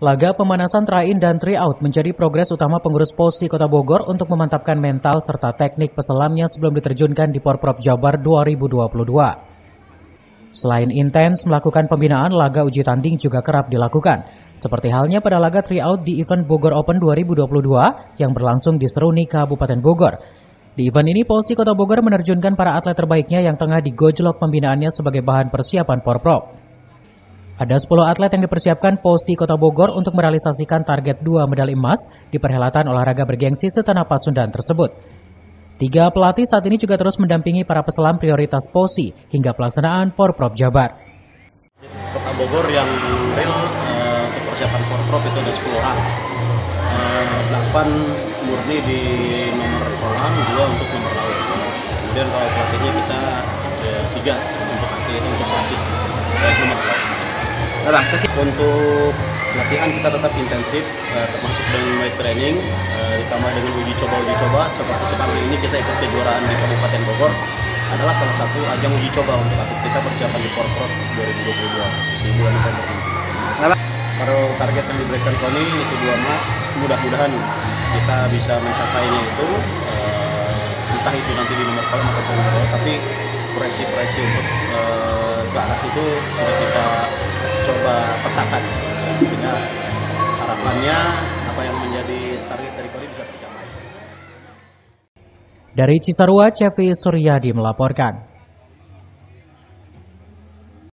Laga pemanasan try-in dan try-out menjadi progres utama pengurus POSI Kota Bogor untuk memantapkan mental serta teknik peselamnya sebelum diterjunkan di Porprov Jabar 2022. Selain intens melakukan pembinaan, laga uji tanding juga kerap dilakukan. Seperti halnya pada laga try-out di event Bogor Open 2022 yang berlangsung di Seruni, Kabupaten Bogor. Di event ini, POSI Kota Bogor menerjunkan para atlet terbaiknya yang tengah digojlok pembinaannya sebagai bahan persiapan Porprov. Ada 10 atlet yang dipersiapkan POSI Kota Bogor untuk merealisasikan target 2 medali emas di perhelatan olahraga bergengsi setanah Pasundan tersebut. 3 pelatih saat ini juga terus mendampingi para peselam prioritas POSI hingga pelaksanaan Porprov Jabar. Kota Bogor yang real untuk persiapan Porprov itu ada 10 orang. 8 murni di nomor kolam, 2 untuk nomor laut. Kemudian kalau pelatihnya kita 3 untuk pelatih nomor laut. Untuk latihan kita tetap intensif, termasuk dengan weight training, ditambah dengan uji coba. Seperti sekarang ini kita ikut kejuaraan di Kabupaten Bogor, adalah salah satu ajang uji coba untuk atlet kita persiapan di Porprov 2022 di bulan November ini. Kalau target yang diberikan KONI itu 2 emas, mudah-mudahan kita bisa mencapainya itu, entah itu nanti di nomor kolam atau nomor laut, tapi proyeksi untuk ke arah situ sudah kita coba petakan, sehingga harapannya apa yang menjadi target dari KONI bisa tercapai. Dari Cisarua, Cevi Suryadi melaporkan.